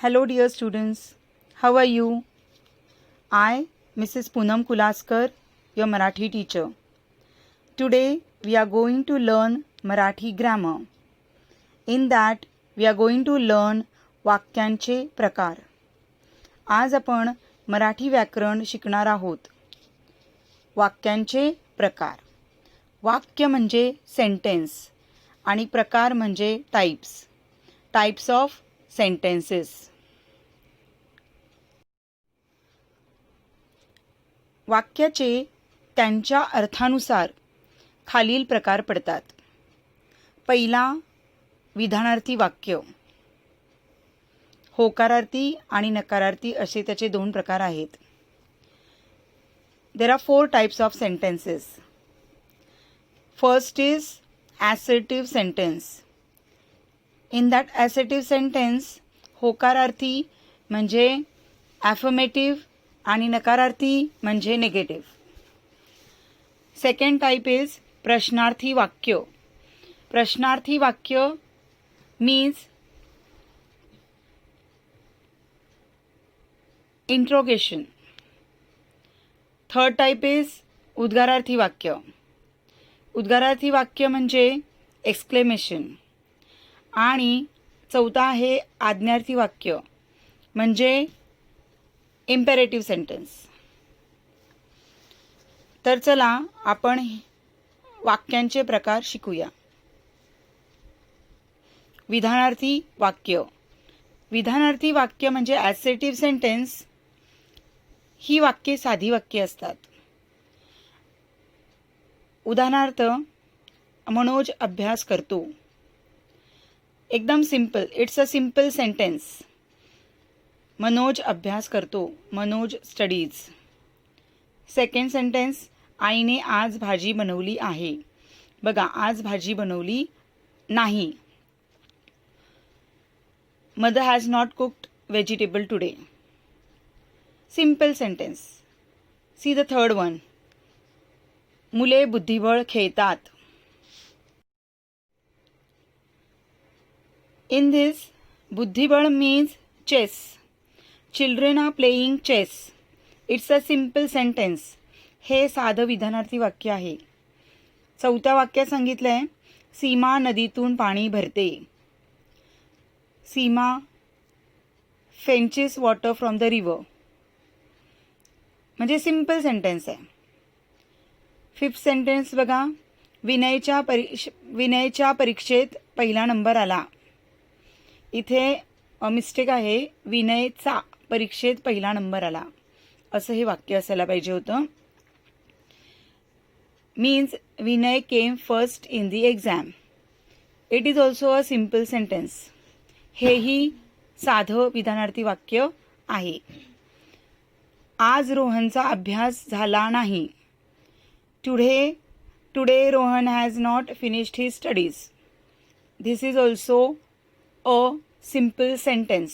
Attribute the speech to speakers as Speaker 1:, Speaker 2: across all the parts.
Speaker 1: Hello dear students, how are you? I, Mrs. Poonam Kulaskar, your Marathi teacher. Today we are going to learn Marathi grammar. In that we are going to learn वाक्यांचे प्रकार. आज आपण मराठी व्याकरण शिकणार आहोत. वाक्यांचे प्रकार. वाक्य म्हणजे sentence आणि प्रकार म्हणजे टाइप्स ऑफ सेंटेन्सेस. वाक्याचे त्यांच्या अर्थानुसार खालील प्रकार पडतात. पहिला विधानार्थी वाक्य. होकारार्थी आणि नकारार्थी असे त्याचे दोन प्रकार आहेत. There are 4 types of sentences. First is assertive sentence. In that assertive sentence, होकारार्थी म्हणजे affirmative आणि नकारार्थी म्हणजे negative. Second type is प्रश्नार्थी वाक्य. प्रश्नार्थी वाक्य means interrogation. Third type is उद्गारार्थी वाक्य. उद्गारार्थी वाक्य म्हणजे एक्सक्लेमेशन. आणि चौथा आहे आज्ञार्थी वाक्य म्हणजे इम्पेरेटिव्ह सेंटेन्स. तर चला आपण वाक्यांचे प्रकार शिकूया. विधानार्थी वाक्य. विधानार्थी वाक्य म्हणजे ॲसेटिव्ह सेंटेन्स. ही वाक्ये साधी वाक्ये असतात. उदाहरणार्थ मनोज अभ्यास करतो. एकदम simple. It's a simple sentence. Manoj अभ्यास करतो. मनोज स्टडीज. सेकंड सेंटेन्स आईने आज भाजी बनवली आहे. बघा आज भाजी बनवली नाही. Mother has not cooked vegetable today. Simple sentence. See the third one. मुले बुद्धिबळ खेळतात. In this, बुद्धिबळ means chess. Children are playing chess. It's a simple sentence. हे साधं विधानार्थी वाक्य आहे. चौथ्या वाक्यात सांगितलंय सीमा नदीतून पाणी भरते. सीमा fetches water from the river. म्हणजे सिंपल सेंटेन्स आहे. फिफ्थ सेंटेन्स बघा. विनयच्या परीक्षेत पहिला नंबर आला. इथे मिस्टेक आहे. विनयचा परीक्षेत पहिला नंबर आला असं हे वाक्य असायला पाहिजे होतं. Means Vinay came first in the exam. It is also a simple sentence. हेही साधं विधानार्थी वाक्य आहे. आज रोहनचा अभ्यास झाला नाही. Today Rohan has not finished his studies. This is also a simple sentence,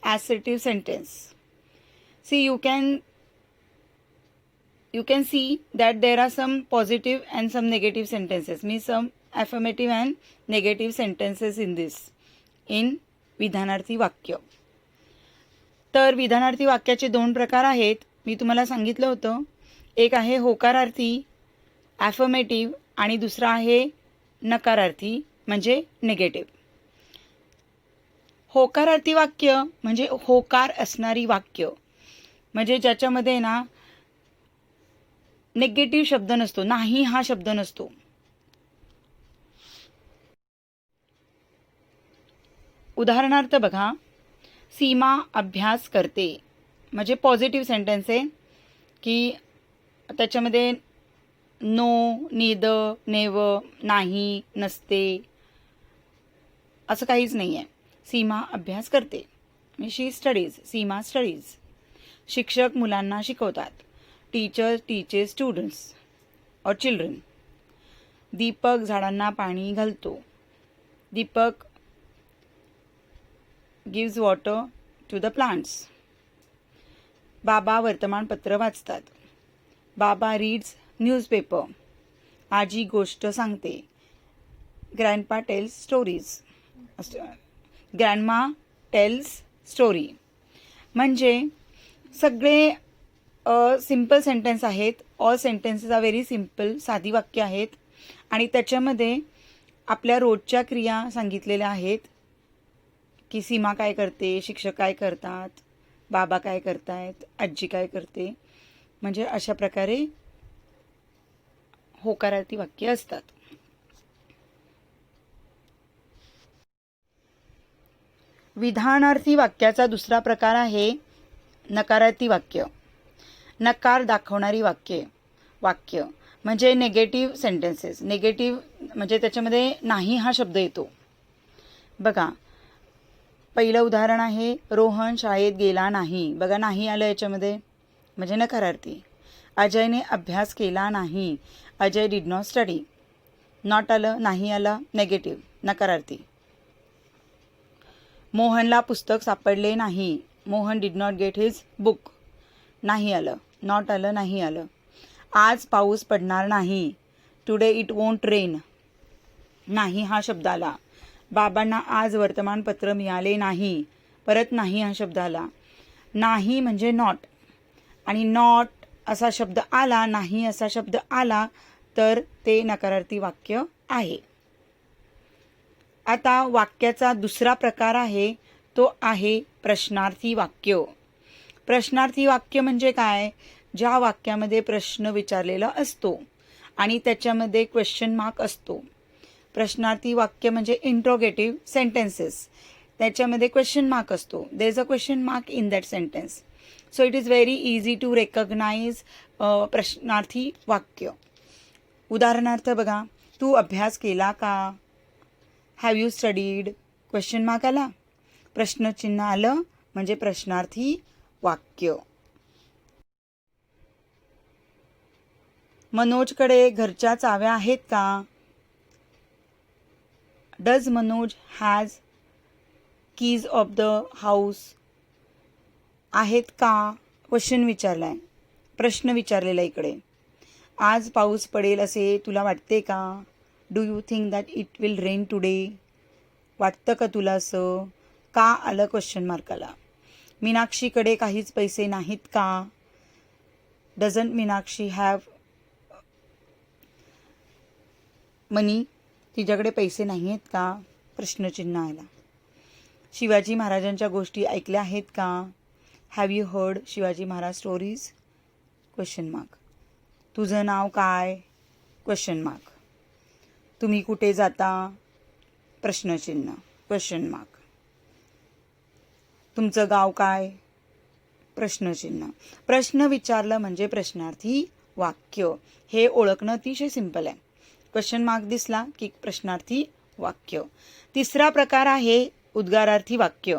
Speaker 1: assertive sentence. See, you can see that there are some positive and some negative sentences, means some affirmative and negative sentences in this, in विधानार्थी वाक्य. तर विधानार्थी वाक्याचे दोन प्रकार आहेत. मी तुम्हाला सांगितलं होतं. एक आहे होकारार्थी affirmative आणि दुसरा आहे नकारार्थी म्हणजे नेगेटिव्ह. होकारार्थी वाक्य म्हणजे होकार असणारी वाक्य म्हणजे ज्याच्यामध्ये ना नेगेटिव्ह शब्द नसतो. नाही हा शब्द नसतो. उदाहरणार्थ बघा. सीमा अभ्यास करते म्हणजे पॉझिटिव्ह सेंटेन्स आहे की त्याच्यामध्ये नो, नीदर, नेव्हर, नाही, नसते असं काहीच नाही आहे. सीमा अभ्यास करते. She studies. सीमा स्टडीज. शिक्षक मुलांना शिकवतात. टीचर टीचेस स्टुडंट्स और चिल्ड्रन. दीपक झाडांना पाणी घालतो. Deepak gives water to the plants. बाबा वर्तमानपत्र वाचतात. बाबा रीड्स न्यूजपेपर. आजी गोष्ट सांगते. Grandpa tells stories. Grandma tells story. म्हणजे सगळे सिम्पल सेंटेन्स आहेत. All sentences are very simple, साधी वाक्य आहेत आणि त्याच्यामध्ये आपल्या रोजच्या क्रिया सांगितलेल्या आहेत की सीमा काय करते, शिक्षक काय करतात, बाबा काय करतायत, आजी काय करते. म्हणजे अशा प्रकारे होकारार्थी वाक्य असतात. विधानार्थी वाक्याचा दुसरा प्रकार आहे नकारार्थी वाक्य. नकार दाखवणारी वाक्य म्हणजे नेगेटिव्ह सेंटेन्सेस. नेगेटिव्ह म्हणजे त्याच्यामध्ये नाही हा शब्द येतो. बघा, पहिलं उदाहरण आहे रोहन शाळेत गेला नाही. बघा, नाही आलं याच्यामध्ये म्हणजे नकारार्थी. अजयने अभ्यास केला नाही. Ajay did not study. Not आलं, नाही आलं, नेगेटिव्ह, नकारार्थी. मोहनला पुस्तक सापडले नाही. Mohan did not get his book. नाही आलं, नॉट आलं, नाही आलं. आज पाऊस पडणार नाही. Today it won't rain. नाही हा शब्द आला. बाबांना आज वर्तमानपत्र मिळाले नाही. परत नाही हा शब्द आला. नाही म्हणजे नॉट, आणि नॉट असा शब्द आला, नाही असा शब्द आला तर ते नकारार्थी वाक्य आहे. आता वाक्याचा दुसरा प्रकार आहे तो आहे प्रश्नार्थी वाक्य. प्रश्नार्थी वाक्य म्हणजे काय? ज्या वाक्यामध्ये प्रश्न विचारलेला असतो आणि त्याच्यामध्ये क्वेश्चन मार्क असतो. प्रश्नार्थी वाक्य म्हणजे इंट्रोगेटिव्ह सेंटेन्सेस. त्याच्यामध्ये क्वेश्चन मार्क असतो. There is a question mark in that sentence. So it is very easy to recognise प्रश्नार्थी वाक्य. उदाहरणार्थ बघा, तू अभ्यास केला का? Have you studied? Question mark आला, प्रश्नचिन्ह आलं म्हणजे प्रश्नार्थी वाक्य. मनोजकडे घरच्या चाव्या आहेत का? Does Manoj has keys of the house? आहेत का? क्वेश्चन विचारलाय, प्रश्न विचारलेला इकडे. आज पाऊस पडेल असे तुला वाटते का? Do you think that it will rain today? वाटतं का तुला असं? का आलं क्वेश्चन मार्काला. मीनाक्षीकडे काहीच पैसे नाहीत का? डझंट मीनाक्षी हॅव मनी? तिच्याकडे पैसे नाही आहेत का? प्रश्नचिन्ह आला. शिवाजी महाराजांच्या गोष्टी ऐकल्या आहेत का? Have you heard Shivaji Maharaj stories? Question mark. तुझं नाव काय? Question mark. तुम्ही कुठे जाता? प्रश्नचिन्ह, क्वेश्चन मार्क. तुमचं गाव काय? प्रश्नचिन्ह. प्रश्न विचारलं म्हणजे प्रश्नार्थी वाक्य. हे ओळखणं अतिशय सिंपल आहे. क्वेश्चन मार्क दिसला की प्रश्नार्थी वाक्य. तिसरा प्रकार आहे उद्गारार्थी वाक्य.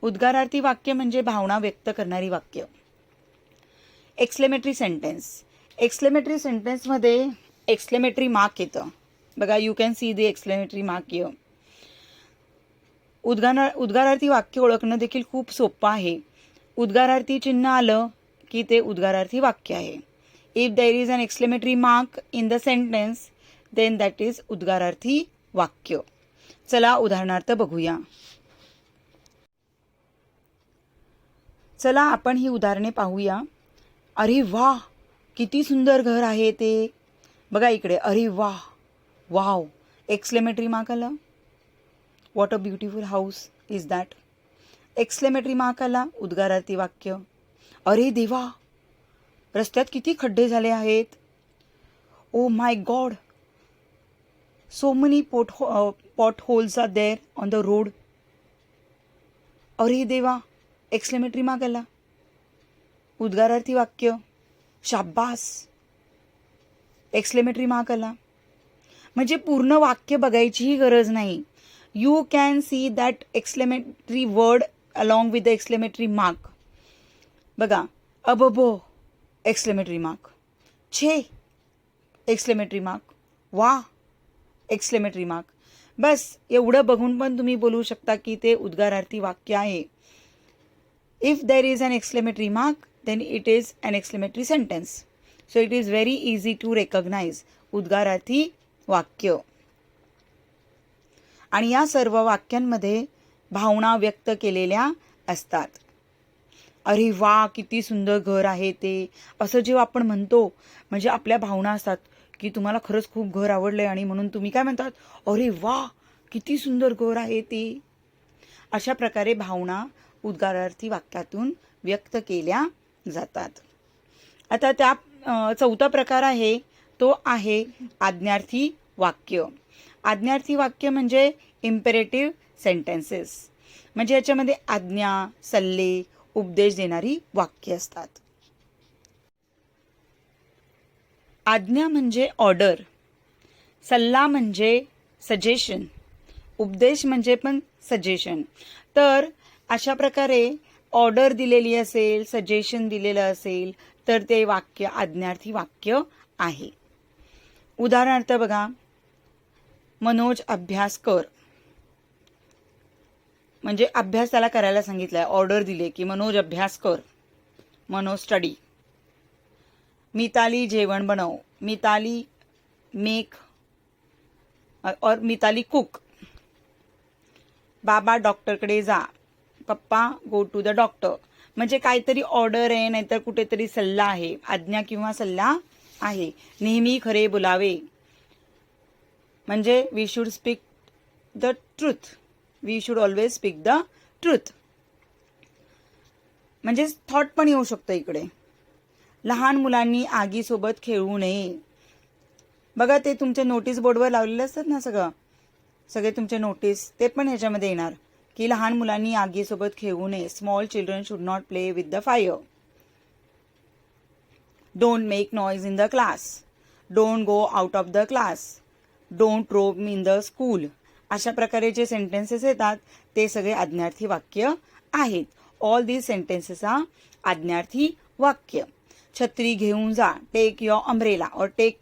Speaker 1: उद्गारार्थी वाक्य म्हणजे भावना व्यक्त करणारी वाक्य. Exclamatory sentence. एक्सक्लेमेटरी सेंटेन्समध्ये एक्सक्लेमेटरी मार्क येतं. बघा, you can see the exclamatory mark here. उद्गारार्थी वाक्य ओळखणं देखील खूप सोपं आहे. उद्गारार्थी चिन्ह आलं की ते उद्गारार्थी वाक्य आहे. If there is an exclamatory mark in the sentence then that is उद्गारार्थी वाक्य. चला उदाहरणार्थ बघूया. चला आपण ही उदाहरणे पाहूया. अरे वाह, किती सुंदर घर आहे ते. बघा इकडे, अरे वाह, वाव, एक्सक्लेमेटरी मार्क आला. What a beautiful house is that? Exclamatory mark आला, उद्गारार्थी वाक्य. अरे देवा, रस्त्यात किती खड्डे झाले आहेत. Oh my god, so many pothole are there on the road. अरे देवा, एक्सक्लेमेटरी मार्क आला, उद्गारार्थी वाक्य. शाब्बास, एक्सक्लेमेटरी मार्क आला. म्हणजे पूर्ण वाक्य बघायचीही गरज नाही. You can see that exclamatory word along with the exclamatory mark. बघा, अबबो, एक्सक्लेमेटरी मार्क. छे, एक्सक्लेमेटरी मार्क. वा, एक्सक्लेमेटरी मार्क. बस एवढं बघून पण तुम्ही बोलू शकता की ते उद्गारार्थी वाक्य आहे. If there is an exclamatory mark then it is an exclamatory sentence. So it is very easy to recognize उद्गारार्थी वाक्य. आणि या सर्व वाक्यांमध्ये भावना व्यक्त केलेल्या असतात. अरे वा, किती सुंदर घर आहे ते, असं जेव्हा आपण म्हणतो म्हणजे आपल्या भावना असतात की तुम्हाला खरंच खूप घर आवडलंय आणि म्हणून तुम्ही काय म्हणतात, अरे वा किती सुंदर घर आहे ते. अशा प्रकारे भावना उद्गारार्थी वाक्यातून व्यक्त केल्या जातात. आता त्या चौथा प्रकार आहे तो आहे आज्ञार्थी वाक्य. आज्ञार्थी वाक्य म्हणजे इम्पेरेटिव्ह सेंटेन्सेस, म्हणजे याच्यामध्ये आज्ञा, सल्ले, उपदेश देणारी वाक्य असतात. आज्ञा म्हणजे ऑर्डर, सल्ला म्हणजे सजेशन, उपदेश म्हणजे पण सजेशन. तर अशा प्रकारे ऑर्डर दिलेली असेल, सजेशन दिलेलं असेल तर ते वाक्य आज्ञार्थी वाक्य आहे. उदाहरणार्थ बघा, मनोज अभ्यास कर, म्हणजे अभ्यास त्याला करायला सांगितलाय, ऑर्डर दिले की मनोज अभ्यास कर, मनोज स्टडी. मिताली जेवण बनव, मिताली मेक और मिताली कुक. बाबा डॉक्टरकडे जा, पप्पा गो टू द डॉक्टर. म्हणजे काहीतरी ऑर्डर आहे, नाहीतर कुठेतरी सल्ला आहे, आज्ञा किंवा सल्ला आहे. नेहमी खरे बोलावे, म्हणजे we should speak the truth, we should always speak the truth. म्हणजे थॉट पण येऊ शकतो इकडे. लहान मुलांनी आगीसोबत खेळू नये. बघा ते तुमच्या नोटीस बोर्डवर लावलेले असतात ना, सगळे तुमचे नोटीस, ते पण ह्याच्यामध्ये येणार की लहान मुलांनी आगीसोबत खेळू नये. Small children should not play with the fire. Don't make noise in the class, don't go out of the class, don't रोब इन द स्कूल. अशा प्रकारे जे सेंटेन्सेस येतात ते सगळे आज्ञार्थी वाक्य आहेत. ऑल दीज सेंटेन्सेस आर आज्ञार्थी वाक्य. छत्री घेऊन जा, टेक युअर अम्ब्रेला और टेक,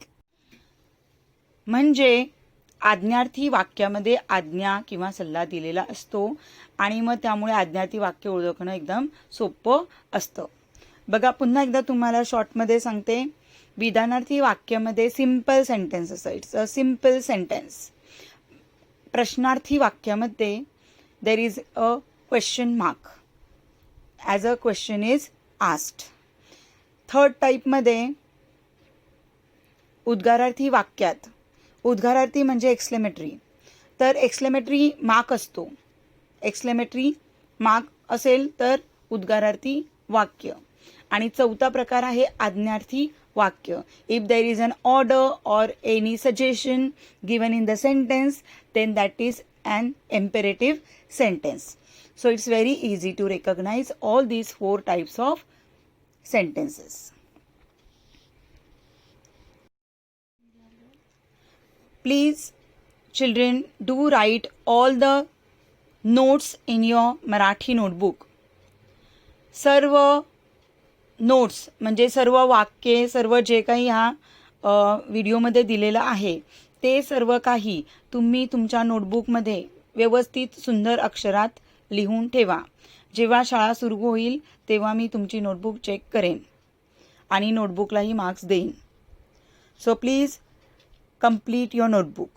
Speaker 1: म्हणजे आज्ञार्थी वाक्यामध्ये आज्ञा किंवा सल्ला दिलेला असतो आणि मग त्यामुळे आज्ञार्थी वाक्य ओळखणं एकदम सोपं असतं. बघा पुन्हा एकदा तुम्हाला शॉर्टमध्ये सांगते. विधानार्थी वाक्यामध्ये सिंपल सेंटेन्स असतं, इट्स अ सिंपल सेंटेन्स. प्रश्नार्थी वाक्यामध्ये there is a question mark as a question is asked. Third टाईपमध्ये उद्गारार्थी वाक्यात, उद्गारार्थी म्हणजे एक्सक्लेमेटरी, तर एक्सक्लेमेटरी मार्क असतो. एक्सक्लेमेटरी मार्क असेल तर उद्गारार्थी वाक्य. आणि चौथा प्रकार आहे आज्ञार्थी वाक्य. If there is an order or any suggestion given in the sentence then that is an imperative sentence. So it's very easy to recognize all these 4 types of sentences. Please children do write all the notes in your Marathi notebook. सर्व notes म्हणजे सर्व वाक्ये, सर्व जे काही ह्या व्हिडिओमध्ये दिलेलं आहे ते सर्व काही तुम्ही तुमच्या नोटबुकमध्ये व्यवस्थित सुंदर अक्षरात लिहून ठेवा. जेव्हा शाळा सुरू होईल तेव्हा मी तुमची नोटबुक चेक करेन आणि नोटबुकलाही मार्क्स देईन. So please complete your notebook.